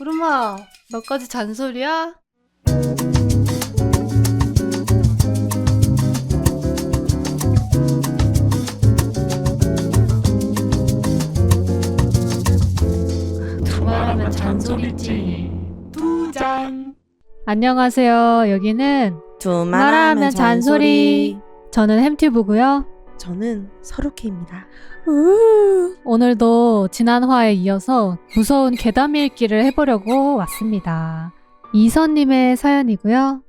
구름아, 너까지 잔소리야? 두말하면 잔소리지. 두 장. 안녕하세요. 여기는 두말하면 잔소리. 저는 햄튜브고요. 저는 서루케입니다. 오늘도 지난 화에 이어서 무서운 괴담 읽기를 해보려고 왔습니다. 이선님의 사연이고요.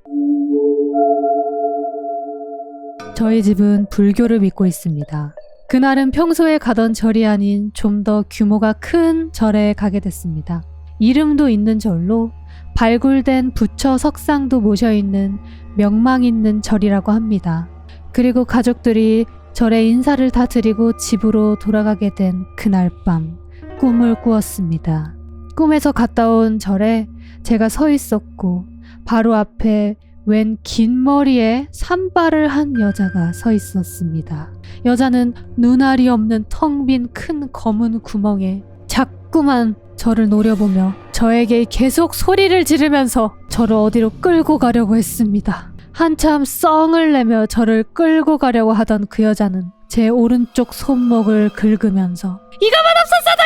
저희 집은 불교를 믿고 있습니다. 그날은 평소에 가던 절이 아닌 좀 더 규모가 큰 절에 가게 됐습니다. 이름도 있는 절로 발굴된 부처 석상도 모셔있는 명망 있는 절이라고 합니다. 그리고 가족들이 절에 인사를 다 드리고 집으로 돌아가게 된 그날 밤 꿈을 꾸었습니다. 꿈에서 갔다 온 절에 제가 서 있었고 바로 앞에 웬 긴 머리에 산발을 한 여자가 서 있었습니다. 여자는 눈알이 없는 텅 빈 큰 검은 구멍에 자꾸만 저를 노려보며 저에게 계속 소리를 지르면서 저를 어디로 끌고 가려고 했습니다. 한참 썽을 내며 저를 끌고 가려고 하던 그 여자는 제 오른쪽 손목을 긁으면서 이거만 없었어도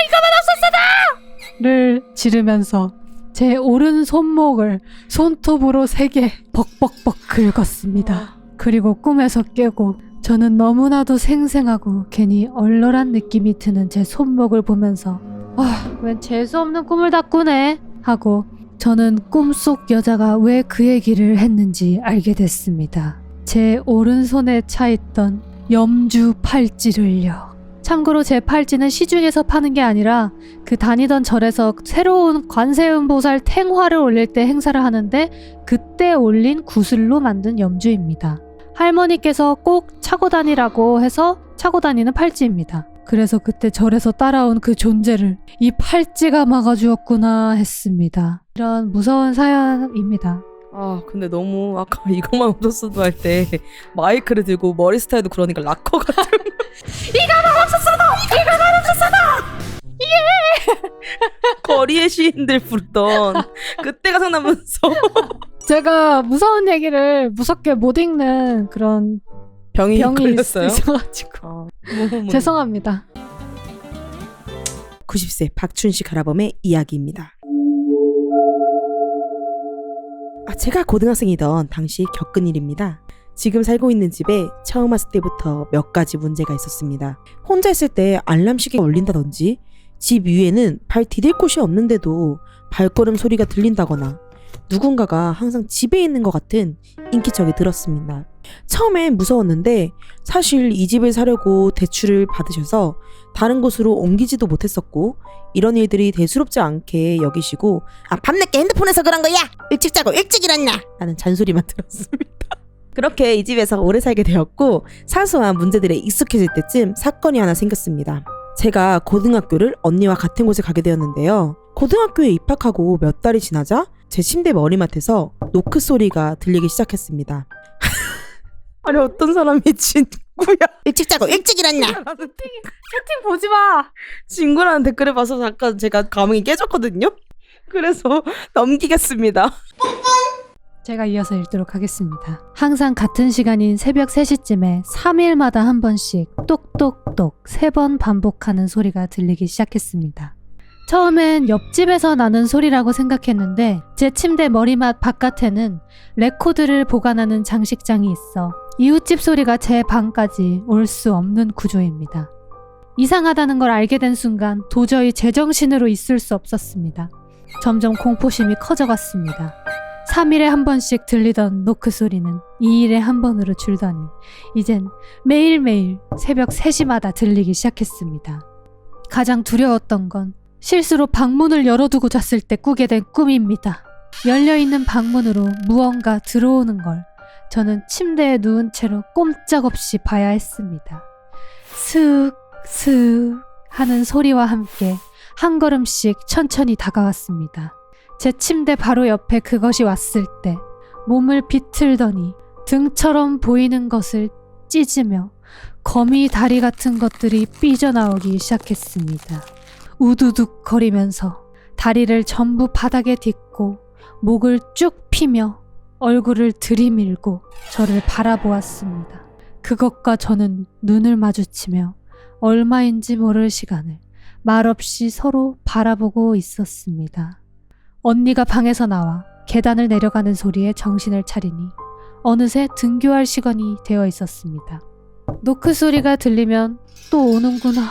를 지르면서 제 오른 손목을 손톱으로 3개 벅벅벅 긁었습니다. 그리고 꿈에서 깨고 저는 너무나도 생생하고 괜히 얼얼한 느낌이 드는 제 손목을 보면서 웬 재수없는 꿈을 다 꾸네 하고 저는 꿈속 여자가 왜 그 얘기를 했는지 알게 됐습니다. 제 오른손에 차있던 염주 팔찌를요. 참고로 제 팔찌는 시중에서 파는 게 아니라 그 다니던 절에서 새로운 관세음보살 탱화를 올릴 때 행사를 하는데 그때 올린 구슬로 만든 염주입니다. 할머니께서 꼭 차고 다니라고 해서 차고 다니는 팔찌입니다. 그래서 그때 절에서 따라온 그 존재를 이 팔찌가 막아주었구나 했습니다. 이런 무서운 사연입니다. 근데 너무 아까 이것만 없었어도 할 때 마이크를 들고 머리 스타일도 그러니까 락커 같은 이거만 없었어도 예 거리의 시인들 부르던 그때가 생각나면서 제가 무서운 얘기를 무섭게 못 읽는 그런 병이 있어가지고 걸렸어요? 죄송합니다. 90세 박춘식 할아범의 이야기입니다. 제가 고등학생이던 당시 겪은 일입니다. 지금 살고 있는 집에 처음 왔을 때부터 몇 가지 문제가 있었습니다. 혼자 있을 때 알람 시계가 울린다든지 집 위에는 발 디딜 곳이 없는데도 발걸음 소리가 들린다거나 누군가가 항상 집에 있는 것 같은 인기척이 들었습니다. 처음엔 무서웠는데 사실 이 집을 사려고 대출을 받으셔서 다른 곳으로 옮기지도 못했었고 이런 일들이 대수롭지 않게 여기시고 밤늦게 핸드폰에서 그런 거야! 일찍 자고 일찍 일어나! 라는 잔소리만 들었습니다. 그렇게 이 집에서 오래 살게 되었고 사소한 문제들에 익숙해질 때쯤 사건이 하나 생겼습니다. 제가 고등학교를 언니와 같은 곳에 가게 되었는데요. 고등학교에 입학하고 몇 달이 지나자 제 침대 머리맡에서 노크 소리가 들리기 시작했습니다. 아니 어떤 사람이 친구야 일찍 자고 일찍 일어나 채팅 보지 마. 친구라는 댓글을 봐서 잠깐 제가 감흥이 깨졌거든요. 그래서 넘기겠습니다. 제가 이어서 읽도록 하겠습니다. 항상 같은 시간인 새벽 3시쯤에 3일마다 한 번씩 똑똑똑 3번 반복하는 소리가 들리기 시작했습니다. 처음엔 옆집에서 나는 소리라고 생각했는데 제 침대 머리맡 바깥에는 레코드를 보관하는 장식장이 있어 이웃집 소리가 제 방까지 올 수 없는 구조입니다. 이상하다는 걸 알게 된 순간 도저히 제정신으로 있을 수 없었습니다. 점점 공포심이 커져갔습니다. 3일에 한 번씩 들리던 노크 소리는 2일에 한 번으로 줄더니 이젠 매일매일 새벽 3시마다 들리기 시작했습니다. 가장 두려웠던 건 실수로 방문을 열어두고 잤을 때 꾸게 된 꿈입니다. 열려있는 방문으로 무언가 들어오는 걸 저는 침대에 누운 채로 꼼짝없이 봐야 했습니다. 슥, 슥 하는 소리와 함께 한 걸음씩 천천히 다가왔습니다. 제 침대 바로 옆에 그것이 왔을 때 몸을 비틀더니 등처럼 보이는 것을 찢으며 거미 다리 같은 것들이 삐져나오기 시작했습니다. 우두둑 거리면서 다리를 전부 바닥에 딛고 목을 쭉 피며 얼굴을 들이밀고 저를 바라보았습니다. 그것과 저는 눈을 마주치며 얼마인지 모를 시간을 말없이 서로 바라보고 있었습니다. 언니가 방에서 나와 계단을 내려가는 소리에 정신을 차리니 어느새 등교할 시간이 되어 있었습니다. 노크 소리가 들리면 또 오는구나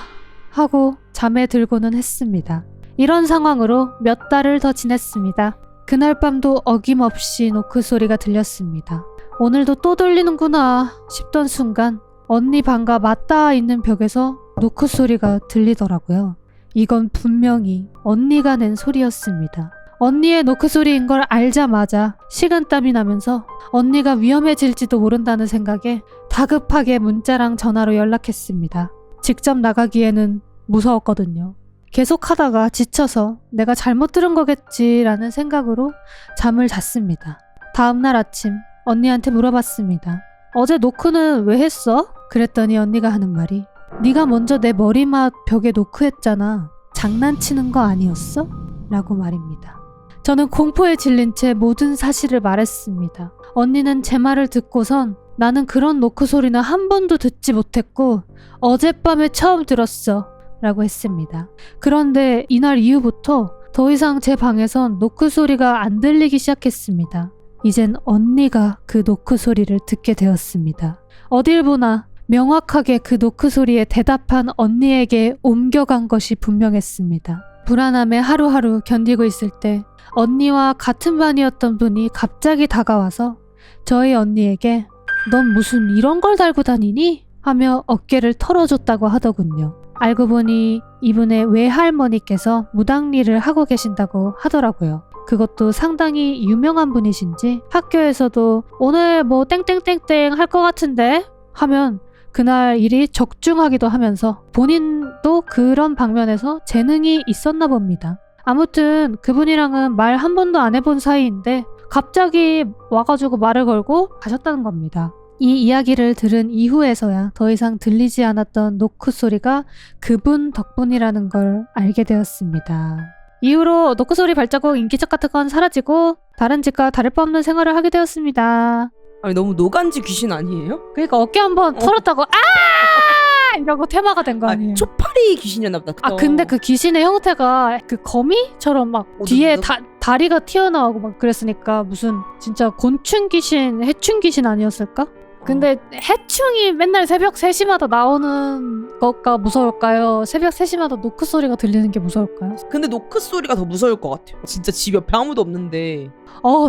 하고 잠에 들고는 했습니다. 이런 상황으로 몇 달을 더 지냈습니다. 그날 밤도 어김없이 노크 소리가 들렸습니다. 오늘도 또 들리는구나 싶던 순간 언니 방과 맞닿아 있는 벽에서 노크 소리가 들리더라고요. 이건 분명히 언니가 낸 소리였습니다. 언니의 노크 소리인 걸 알자마자 식은땀이 나면서 언니가 위험해질지도 모른다는 생각에 다급하게 문자랑 전화로 연락했습니다. 직접 나가기에는 무서웠거든요. 계속 하다가 지쳐서 내가 잘못 들은 거겠지라는 생각으로 잠을 잤습니다. 다음날 아침 언니한테 물어봤습니다. 어제 노크는 왜 했어? 그랬더니 언니가 하는 말이 네가 먼저 내 머리맡 벽에 노크했잖아. 장난치는 거 아니었어? 라고 말입니다. 저는 공포에 질린 채 모든 사실을 말했습니다. 언니는 제 말을 듣고선 나는 그런 노크 소리는 한 번도 듣지 못했고 어젯밤에 처음 들었어 라고 했습니다. 그런데 이날 이후부터 더 이상 제 방에선 노크 소리가 안 들리기 시작했습니다. 이젠 언니가 그 노크 소리를 듣게 되었습니다. 어딜 보나 명확하게 그 노크 소리에 대답한 언니에게 옮겨간 것이 분명했습니다. 불안함에 하루하루 견디고 있을 때 언니와 같은 반이었던 분이 갑자기 다가와서 저희 언니에게 넌 무슨 이런 걸 달고 다니니? 하며 어깨를 털어줬다고 하더군요. 알고 보니 이분의 외할머니께서 무당일을 하고 계신다고 하더라고요. 그것도 상당히 유명한 분이신지 학교에서도 오늘 뭐 땡땡땡땡 할 것 같은데? 하면 그날 일이 적중하기도 하면서 본인도 그런 방면에서 재능이 있었나 봅니다. 아무튼 그분이랑은 말 한 번도 안 해본 사이인데 갑자기 와가지고 말을 걸고 가셨다는 겁니다. 이 이야기를 들은 이후에서야 더 이상 들리지 않았던 노크 소리가 그분 덕분이라는 걸 알게 되었습니다. 이후로 노크 소리 발자국 인기척 같은 건 사라지고 다른 집과 다를 바 없는 생활을 하게 되었습니다. 아니 너무 노간지 귀신 아니에요? 그러니까 어깨 한번 털었다고 아! 이러고 테마가 된 거 아니에요? 초파리 귀신이었나 보다. 아 근데 그 귀신의 형태가 그 거미처럼 막 뒤에 다리가 튀어나오고 막 그랬으니까 무슨 진짜 곤충 귀신, 해충 귀신 아니었을까? 근데 해충이 맨날 새벽 3시마다 나오는 것가 무서울까요? 새벽 3시마다 노크 소리가 들리는 게 무서울까요? 근데 노크 소리가 더 무서울 것 같아요. 진짜 집 옆에 아무도 없는데.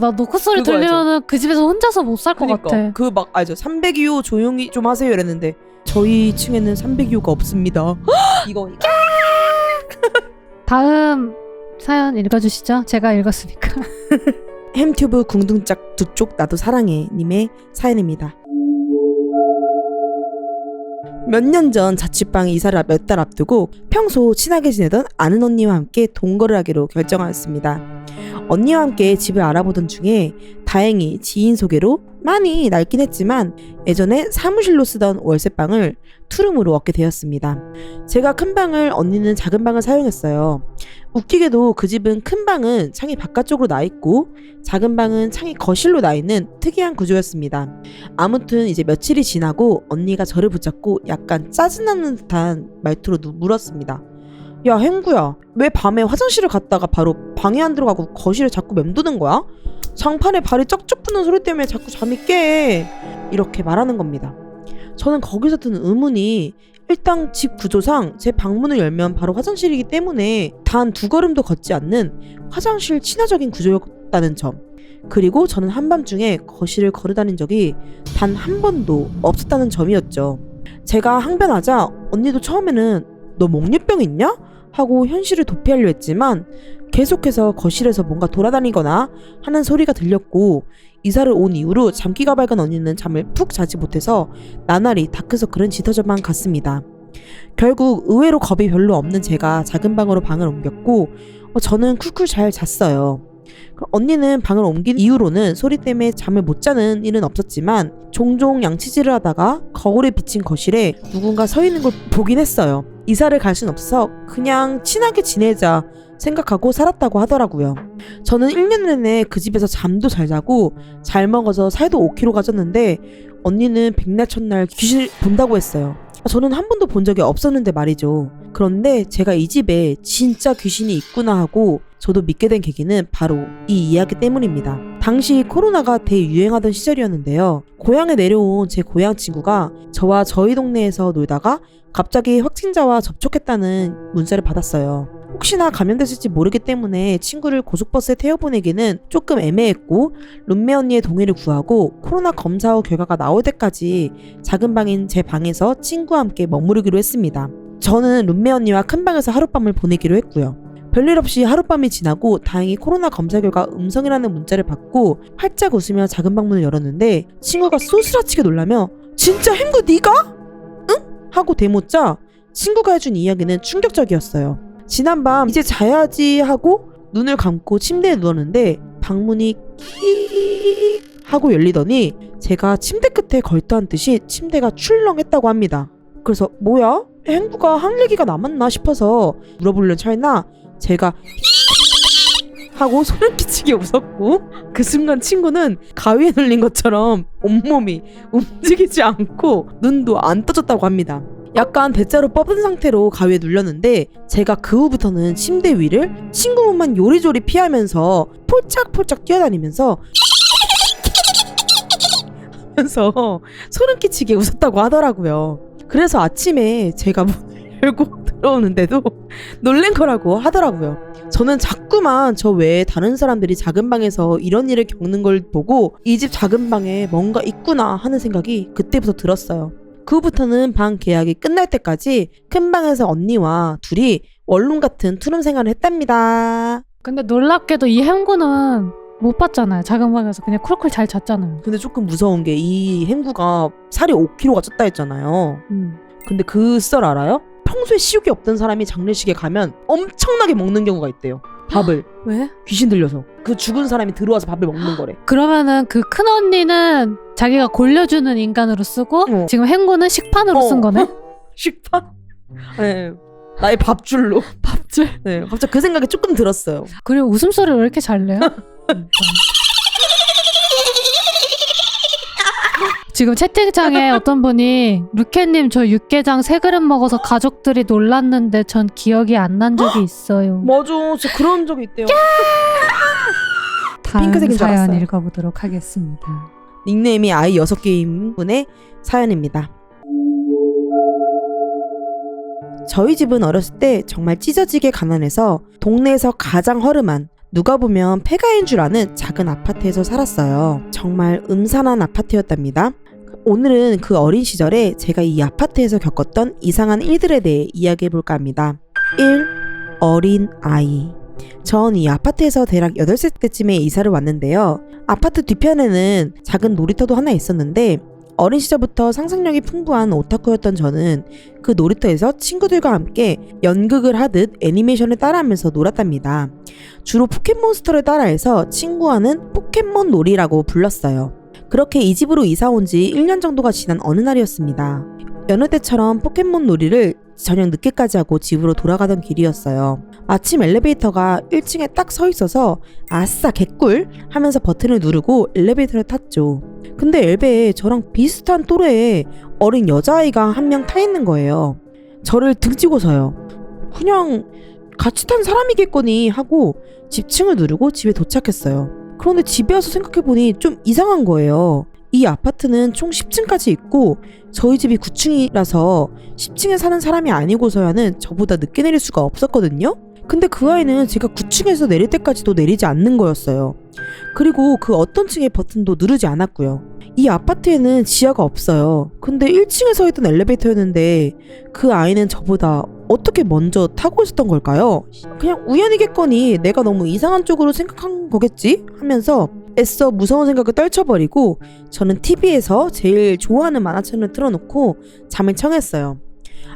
나 노크 소리 그거 들리면은 그 집에서 혼자서 못 살 것 같아. 그 막 알죠? 302호 조용히 좀 하세요 이랬는데 저희 층에는 302호가 없습니다. 이거 다음 사연 읽어주시죠. 제가 읽었으니까. 햄튜브 궁둥짝 두 쪽 나도 사랑해 님의 사연입니다. 몇 년 전 자취방에 이사를 몇 달 앞두고 평소 친하게 지내던 아는 언니와 함께 동거를 하기로 결정하였습니다. 언니와 함께 집을 알아보던 중에 다행히 지인 소개로 많이 낡긴 했지만 예전에 사무실로 쓰던 월세방을 투룸으로 얻게 되었습니다. 제가 큰 방을, 언니는 작은 방을 사용했어요. 웃기게도 그 집은 큰 방은 창이 바깥쪽으로 나 있고 작은 방은 창이 거실로 나 있는 특이한 구조였습니다. 아무튼 이제 며칠이 지나고 언니가 저를 붙잡고 약간 짜증나는 듯한 말투로 물었습니다. 야 행구야, 왜 밤에 화장실을 갔다가 바로 방에 안 들어가고 거실에 자꾸 맴도는 거야? 장판에 발이 쩍쩍 붙는 소리 때문에 자꾸 잠이 깨. 이렇게 말하는 겁니다. 저는 거기서 든 의문이 일단 집 구조상 제 방문을 열면 바로 화장실이기 때문에 단 2걸음도 걷지 않는 화장실 친화적인 구조였다는 점, 그리고 저는 한밤중에 거실을 걸어다닌 적이 단 한 번도 없었다는 점이었죠. 제가 항변하자 언니도 처음에는 너 목류병 있냐? 하고 현실을 도피하려 했지만 계속해서 거실에서 뭔가 돌아다니거나 하는 소리가 들렸고 이사를 온 이후로 잠기가 밝은 언니는 잠을 푹 자지 못해서 나날이 다크서클은 짙어져만 갔습니다. 결국 의외로 겁이 별로 없는 제가 작은 방으로 방을 옮겼고 저는 쿨쿨 잘 잤어요. 언니는 방을 옮긴 이후로는 소리 때문에 잠을 못 자는 일은 없었지만 종종 양치질을 하다가 거울에 비친 거실에 누군가 서 있는 걸 보긴 했어요. 이사를 갈 순 없어서 그냥 친하게 지내자 생각하고 살았다고 하더라고요. 저는 1년 내내 그 집에서 잠도 잘 자고 잘 먹어서 살도 5kg가 쪘는데 언니는 백날 첫날 귀신을 본다고 했어요. 저는 한 번도 본 적이 없었는데 말이죠. 그런데 제가 이 집에 진짜 귀신이 있구나 하고 저도 믿게 된 계기는 바로 이 이야기 때문입니다. 당시 코로나가 대유행하던 시절이었는데요. 고향에 내려온 제 고향 친구가 저와 저희 동네에서 놀다가 갑자기 확진자와 접촉했다는 문자를 받았어요. 혹시나 감염됐을지 모르기 때문에 친구를 고속버스에 태워보내기는 조금 애매했고 룸메 언니의 동의를 구하고 코로나 검사 후 결과가 나올 때까지 작은 방인 제 방에서 친구와 함께 머무르기로 했습니다. 저는 룸메 언니와 큰 방에서 하룻밤을 보내기로 했고요. 별일 없이 하룻밤이 지나고 다행히 코로나 검사 결과 음성이라는 문자를 받고 활짝 웃으며 작은 방문을 열었는데 친구가 소스라치게 놀라며 진짜 행구 네가? 응? 하고 대묻자 친구가 해준 이야기는 충격적이었어요. 지난밤 이제 자야지 하고 눈을 감고 침대에 누웠는데 방문이 끼익 하고 열리더니 제가 침대 끝에 걸터한 듯이 침대가 출렁했다고 합니다. 그래서 뭐야? 행구가 할 얘기가 남았나 싶어서 물어보려는 찰나 제가 하고 소름 끼치게 웃었고 그 순간 친구는 가위에 눌린 것처럼 온몸이 움직이지 않고 눈도 안 떠졌다고 합니다. 약간 대자로 뻗은 상태로 가위에 눌렸는데 제가 그 후부터는 침대 위를 친구 몸만 요리조리 피하면서 폴짝폴짝 뛰어다니면서 하면서 소름 끼치게 웃었다고 하더라고요. 그래서 아침에 제가 문을 열고 들어오는데도 놀란 거라고 하더라고요. 저는 자꾸만 저 외에 다른 사람들이 작은 방에서 이런 일을 겪는 걸 보고 이 집 작은 방에 뭔가 있구나 하는 생각이 그때부터 들었어요. 그 후부터는 방 계약이 끝날 때까지 큰 방에서 언니와 둘이 원룸 같은 투룸 생활을 했답니다. 근데 놀랍게도 이 행구는 못 봤잖아요. 작은 방에서 그냥 쿨쿨 잘 잤잖아요. 근데 조금 무서운 게 이 행구가 살이 5kg가 쪘다 했잖아요. 근데 그 썰 알아요? 평소에 식욕이 없던 사람이 장례식에 가면 엄청나게 먹는 경우가 있대요. 밥을. 왜? 귀신 들려서. 그 죽은 사람이 들어와서 밥을 먹는 거래. 그러면은 그 큰 언니는 자기가 골려주는 인간으로 쓰고 지금 행구는 식판으로 쓴 거네? 식판? 네. 나의 밥줄로. 밥줄? 네. 갑자기 그 생각이 조금 들었어요. 그리고 웃음소리를 왜 이렇게 잘 내요? 지금 채팅창에 어떤 분이 루케님 저 육개장 3그릇 먹어서 가족들이 놀랐는데 전 기억이 안 난 적이 있어요. 맞아. 진짜 그런 적이 있대요. 다음 핑크색인 줄 사연 알았어요. 읽어보도록 하겠습니다. 닉네임이 아이 6개인 분의 사연입니다. 저희 집은 어렸을 때 정말 찢어지게 가난해서 동네에서 가장 허름한 누가 보면 폐가인 줄 아는 작은 아파트에서 살았어요. 정말 음산한 아파트였답니다. 오늘은 그 어린 시절에 제가 이 아파트에서 겪었던 이상한 일들에 대해 이야기해볼까 합니다. 1. 어린 아이. 전 이 아파트에서 대략 8살 때쯤에 이사를 왔는데요. 아파트 뒤편에는 작은 놀이터도 하나 있었는데 어린 시절부터 상상력이 풍부한 오타쿠였던 저는 그 놀이터에서 친구들과 함께 연극을 하듯 애니메이션을 따라하면서 놀았답니다. 주로 포켓몬스터를 따라해서 친구와는 포켓몬 놀이라고 불렀어요. 그렇게 이 집으로 이사 온 지 1년 정도가 지난 어느 날이었습니다. 여느 때처럼 포켓몬 놀이를 저녁 늦게까지 하고 집으로 돌아가던 길이었어요. 마침 엘리베이터가 1층에 딱 서 있어서 아싸 개꿀 하면서 버튼을 누르고 엘리베이터를 탔죠. 근데 엘베에 저랑 비슷한 또래의 어린 여자아이가 한 명 타 있는 거예요. 저를 등지고서요. 그냥 같이 탄 사람이겠거니 하고 집층을 누르고 집에 도착했어요. 그런데 집에 와서 생각해보니 좀 이상한 거예요. 이 아파트는 총 10층까지 있고 저희 집이 9층이라서 10층에 사는 사람이 아니고서야는 저보다 늦게 내릴 수가 없었거든요. 근데 그 아이는 제가 9층에서 내릴 때까지도 내리지 않는 거였어요. 그리고 그 어떤 층의 버튼도 누르지 않았고요. 이 아파트에는 지하가 없어요. 근데 1층에 서 있던 엘리베이터였는데 그 아이는 저보다 어떻게 먼저 타고 있었던 걸까요? 그냥 우연이겠거니 내가 너무 이상한 쪽으로 생각한 거겠지? 하면서 애써 무서운 생각을 떨쳐버리고 저는 TV에서 제일 좋아하는 만화책을 틀어놓고 잠을 청했어요.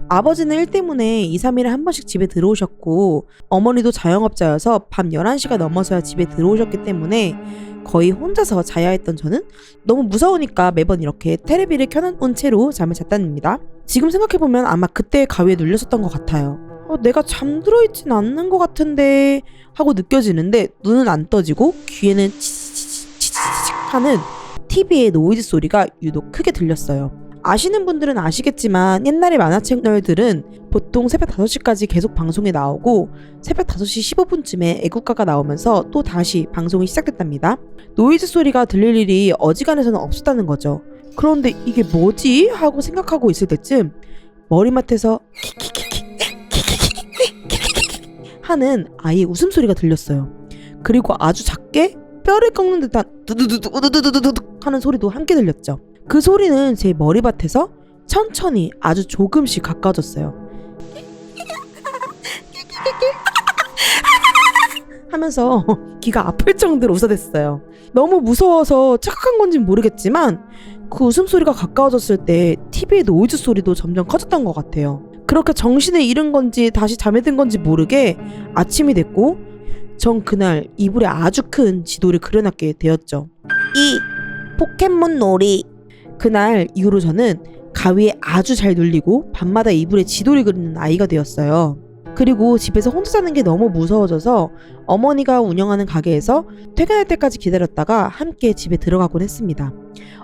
아버지는 일 때문에 2, 3일에 한 번씩 집에 들어오셨고 어머니도 자영업자여서 밤 11시가 넘어서야 집에 들어오셨기 때문에 거의 혼자서 자야 했던 저는 너무 무서우니까 매번 이렇게 테레비를 켜놓은 채로 잠을 잤답니다. 지금 생각해보면 아마 그때 가위에 눌렸었던 것 같아요. 내가 잠들어 있진 않는 것 같은데 하고 느껴지는데 눈은 안 떠지고 귀에는 치치치치치치 하는 TV의 노이즈 소리가 유독 크게 들렸어요. 아시는 분들은 아시겠지만 옛날의 만화 채널들은 보통 새벽 5시까지 계속 방송에 나오고 새벽 5시 15분쯤에 애국가가 나오면서 또 다시 방송이 시작됐답니다. 노이즈 소리가 들릴 일이 어지간해서는 없었다는 거죠. 그런데 이게 뭐지? 하고 생각하고 있을 때쯤 머리맡에서 하는 아이의 웃음소리가 들렸어요. 그리고 아주 작게 뼈를 꺾는 듯한 두두두두두두두두 하는 소리도 함께 들렸죠. 그 소리는 제 머리밭에서 천천히 아주 조금씩 가까워졌어요. 하면서 귀가 아플 정도로 웃어댔어요. 너무 무서워서 착각한 건지 모르겠지만 그 웃음소리가 가까워졌을 때 TV의 노이즈 소리도 점점 커졌던 것 같아요. 그렇게 정신을 잃은 건지 다시 잠에 든 건지 모르게 아침이 됐고 전 그날 이불에 아주 큰 지도를 그려놨게 되었죠. 이 포켓몬 놀이. 그날 이후로 저는 가위에 아주 잘 눌리고 밤마다 이불에 지도를 그리는 아이가 되었어요. 그리고 집에서 혼자 자는 게 너무 무서워져서 어머니가 운영하는 가게에서 퇴근할 때까지 기다렸다가 함께 집에 들어가곤 했습니다.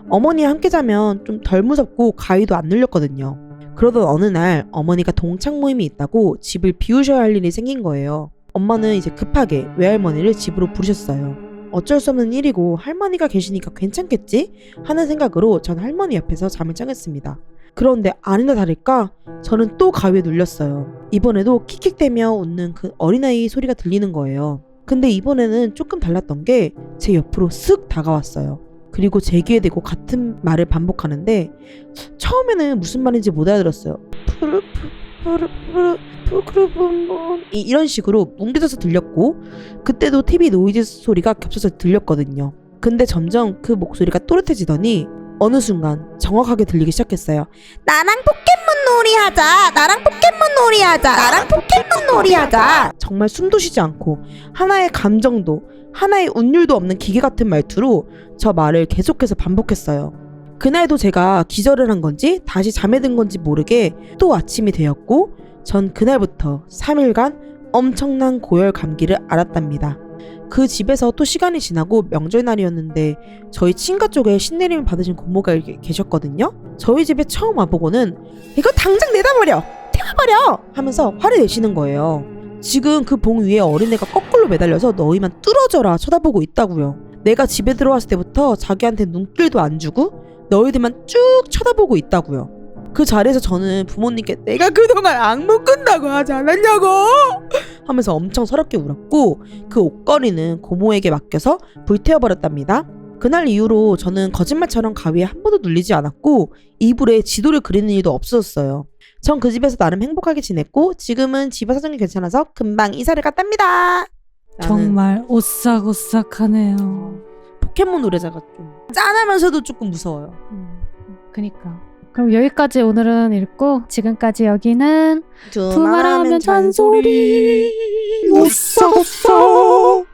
어머니와 함께 자면 좀 덜 무섭고 가위도 안 눌렸거든요. 그러던 어느 날 어머니가 동창 모임이 있다고 집을 비우셔야 할 일이 생긴 거예요. 엄마는 이제 급하게 외할머니를 집으로 부르셨어요. 어쩔 수 없는 일이고 할머니가 계시니까 괜찮겠지? 하는 생각으로 전 할머니 옆에서 잠을 청했습니다. 그런데 아니나 다를까 저는 또 가위에 눌렸어요. 이번에도 킥킥대며 웃는 그 어린아이 소리가 들리는 거예요. 근데 이번에는 조금 달랐던 게 제 옆으로 쓱 다가왔어요. 그리고 제 귀에 대고 같은 말을 반복하는데 처음에는 무슨 말인지 못 알아들었어요. 이런 식으로 뭉개져서 들렸고 그때도 TV 노이즈 소리가 겹쳐서 들렸거든요. 근데 점점 그 목소리가 또렷해지더니 어느 순간 정확하게 들리기 시작했어요. 나랑 포켓몬 놀이 하자. 나랑 포켓몬 놀이 하자. 나랑 포켓몬 놀이 하자. 정말 숨도 쉬지 않고 하나의 감정도 하나의 운율도 없는 기계 같은 말투로 저 말을 계속해서 반복했어요. 그날도 제가 기절을 한 건지 다시 잠에 든 건지 모르게 또 아침이 되었고 전 그날부터 3일간 엄청난 고열 감기를 앓았답니다. 그 집에서 또 시간이 지나고 명절날이었는데 저희 친가 쪽에 신내림을 받으신 고모가 계셨거든요. 저희 집에 처음 와보고는 이거 당장 내다버려! 태워버려! 하면서 화를 내시는 거예요. 지금 그 봉 위에 어린애가 거꾸로 매달려서 너희만 뚫어져라 쳐다보고 있다고요. 내가 집에 들어왔을 때부터 자기한테 눈길도 안 주고 너희들만 쭉 쳐다보고 있다고요. 그 자리에서 저는 부모님께 내가 그동안 악몽 꾼다고 하지 않았냐고 하면서 엄청 서럽게 울었고 그 옷걸이는 고모에게 맡겨서 불태워버렸답니다. 그날 이후로 저는 거짓말처럼 가위에 한 번도 눌리지 않았고 이불에 지도를 그리는 일도 없었어요. 전 그 집에서 나름 행복하게 지냈고 지금은 집안 사정이 괜찮아서 금방 이사를 갔답니다. 정말 오싹오싹하네요. 포켓몬 노래자가 좀 짠하면서도 조금 무서워요. 그니까. 그럼 여기까지 오늘은 읽고 지금까지 여기는 두말하면 잔소리. 오싹오싹